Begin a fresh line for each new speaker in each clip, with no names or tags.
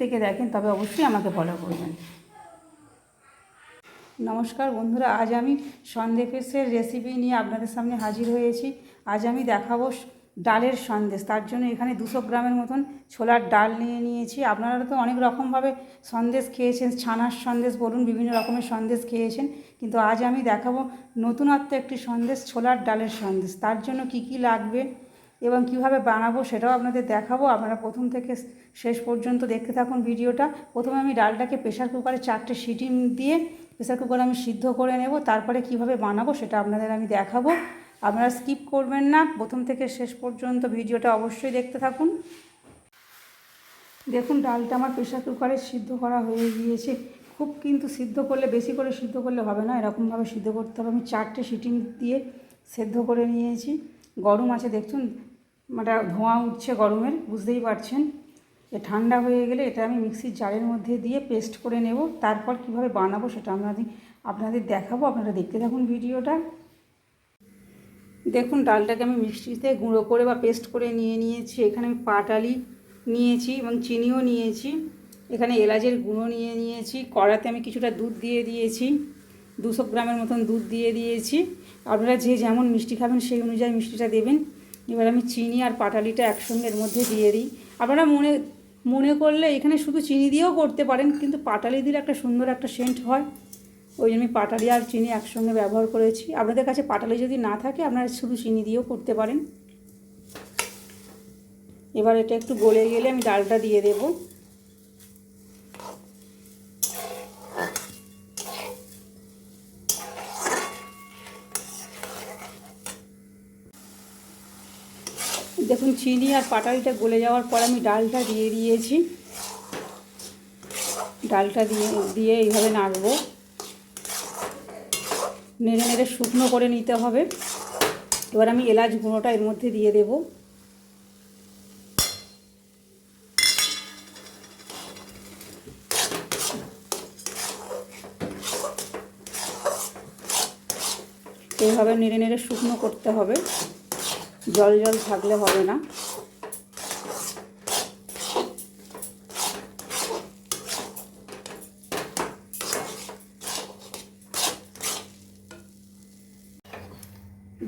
থেকে দেখেন তবে অবশ্যই আমাকে ফলো করবেন। নমস্কার বন্ধুরা, আজ আমি সন্দেশের রেসিপি নিয়ে আপনাদের সামনে হাজির হয়েছি। আজ আমি দেখাবো ডালের সন্দেশ। তার জন্য এখানে 200 গ্রামের মতন ছোলার ডাল নিয়ে নিয়েছি। আপনারা তো অনেক রকমভাবে সন্দেশ খেয়েছেন, ছানার সন্দেশ বলুন, বিভিন্ন রকমের সন্দেশ খেয়েছেন, কিন্তু আজ আমি দেখাবো নতুনত্ব একটি সন্দেশ, ছোলার ডালের সন্দেশ। তার জন্য কি কি লাগবে এবং কিভাবে বানাবো সেটাও আপনাদের দেখাবো। আপনারা প্রথম থেকে শেষ পর্যন্ত দেখতে থাকুন ভিডিওটা। প্রথমে আমি ডালটাকে প্রেসার কুকারে 4টে সিটি দিয়ে প্রেসার কুকারে আমি সিদ্ধ করে নেব, তারপরে কিভাবে বানাবো সেটা আপনাদের আমি দেখাবো। আপনারা স্কিপ করবেন না, প্রথম থেকে শেষ পর্যন্ত ভিডিওটা অবশ্যই দেখতে থাকুন। দেখুন, ডালটা আমার প্রেসার কুকারে সিদ্ধ করা হয়ে গিয়েছে। খুব কিন্তু সিদ্ধ করলে, বেশি করে সিদ্ধ করলে হবে না, এরকমভাবে সিদ্ধ করতে হবে। আমি 4টে সিটি দিয়ে সেদ্ধ করে নিয়েছি। গরম আছে দেখুন, মানে ধোঁয়া উঠছে গরমের, বুঝতেই পারছেন। এ ঠান্ডা হয়ে গেলে এটা আমি মিক্সির জারের মধ্যে দিয়ে পেস্ট করে নেব। তারপর কিভাবে বানাবো সেটা আপনাদের দেখাবো। আপনারা দেখতে থাকুন ভিডিওটা। দেখুন, ডালটাকে আমি মিক্সিতে গুঁড়ো করে বা পেস্ট করে নিয়েছি। এখানে আমি পাটালি নিয়েছি এবং চিনিও নিয়েছি। এখানে এলাচের গুঁড়ো নিয়েছি। কড়াতে আমি কিছুটা দুধ দিয়ে দিয়েছি, 200 গ্রামের মতন দুধ দিয়ে দিয়েছি। আপনারা যে যেমন মিষ্টি খাবেন সেই অনুযায়ী মিষ্টিটা দেবেন। এবার আমি চিনি আর পাটালিটা একসঙ্গে এর মধ্যে দিয়ে দিই। আপনারা মনে করলে এখানে শুধু চিনি দিয়েও করতে পারেন, কিন্তু পাটালি দিলে একটা সুন্দর একটা সেন্ট হয়, ওই জন্য আমি পাটালি আর চিনি একসঙ্গে ব্যবহার করেছি। আপনাদের কাছে পাটালি যদি না থাকে আপনারা শুধু চিনি দিয়েও করতে পারেন। এবার এটা একটু গলে গেলে আমি ডালটা দিয়ে দেব। দেখুন, চিনি আর পাটালিটা গলে যাওয়ার পর আমি ডালটা দিয়ে দিয়েছি। ডালটা দিয়ে এইভাবে নাড়বো, নেড়ে নেড়ে শুকনো করে নিতে হবে। এবার আমি এলাচ গুঁড়োটা এর মধ্যে দিয়ে দেব। এইভাবে নেড়ে নেড়ে শুকনো করতে হবে, জল জল থাকলে হবে না।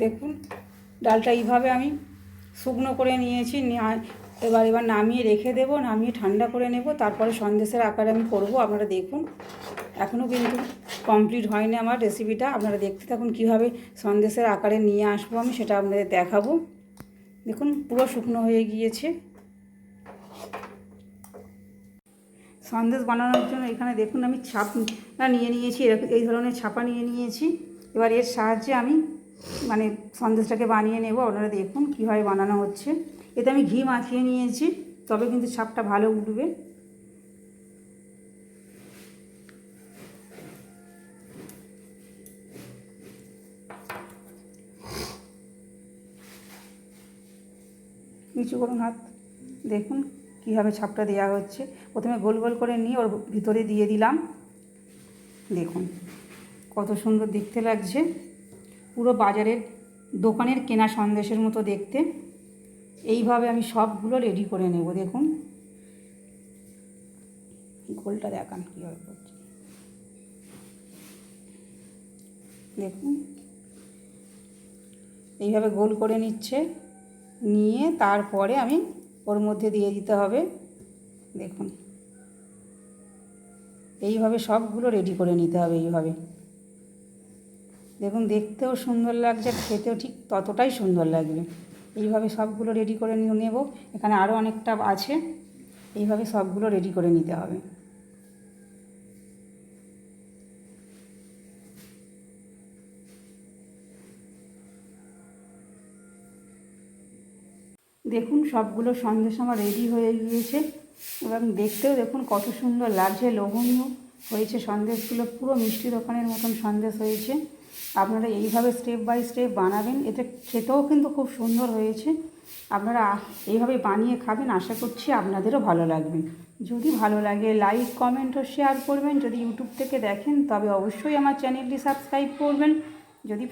দেখুন, ডালটা এইভাবে আমি শুকনো করে নিয়েছি। এবার নামিয়ে রেখে দেব, নামিয়ে ঠান্ডা করে নেব, তারপরে সন্দেশের আকারে আমি করব। আপনারা দেখুন, এখনও কিন্তু কমপ্লিট হয়নি আমার রেসিপিটা। আপনারা দেখতে থাকুন কীভাবে সন্দেশের আকারে নিয়ে আসবো আমি, সেটা আপনাদের দেখাবো। দেখুন, পুরো শুকনো হয়ে গিয়েছে। সন্দেশ বানানোর জন্য এখানে দেখুন আমি ছাপা নিয়ে নিয়েছি, এই ধরনের ছাপা নিয়ে নিয়েছি। এবার এর সাহায্যে আমি সন্দেশটাকে বানিয়ে নেব। আপনারা দেখুন কীভাবে বানানো হচ্ছে। এতে আমি ঘি মাখিয়ে নিয়েছি, তবে কিন্তু ছাপটা ভালো উঠবে। নিচু করুন হাত। দেখুন কীভাবে ছাপটা দেওয়া হচ্ছে। প্রথমে গোল গোল করে নিয়ে ওর ভিতরে দিয়ে দিলাম। দেখুন কত সুন্দর দেখতে লাগছে, পুরো বাজারের দোকানের কেনা সন্দেশের মতো দেখতে। এইভাবে আমি সবগুলো রেডি করে নেব। দেখুন গোলটা দেখান কীভাবে করছে। দেখুন এইভাবে গোল করে নিয়ে তারপরে আমি ওর মধ্যে দিয়ে দিতে হবে। দেখুন এইভাবে সবগুলো রেডি করে নিতে হবে। এইভাবে দেখুন, দেখতেও সুন্দর লাগছে, খেতেও ঠিক ততটাই সুন্দর লাগবে। এইভাবে সবগুলো রেডি করে নেব। এখানে আরও অনেকটা আছে, এইভাবে সবগুলো রেডি করে নিতে হবে। দেখুন সবগুলো সন্দেশ আমার রেডি হয়ে গিয়েছে এবং দেখতেও দেখুন কত সুন্দর লাগছে, লোভনীয় হয়েছে সন্দেশগুলো। পুরো মিষ্টি দোকানের মতন সন্দেশ হয়েছে। আপনারা এইভাবে স্টেপ বাই স্টেপ বানাবেন, এতে খেতেও কিন্তু খুব সুন্দর হয়েছে। আপনারা এইভাবে বানিয়ে খাবেন, আশা করছি আপনাদেরও ভালো লাগবে। যদি ভালো লাগে লাইক, কমেন্ট ও শেয়ার করবেন। যদি ইউটিউব থেকে দেখেন তবে অবশ্যই আমার চ্যানেলটি সাবস্ক্রাইব করবেন। যদি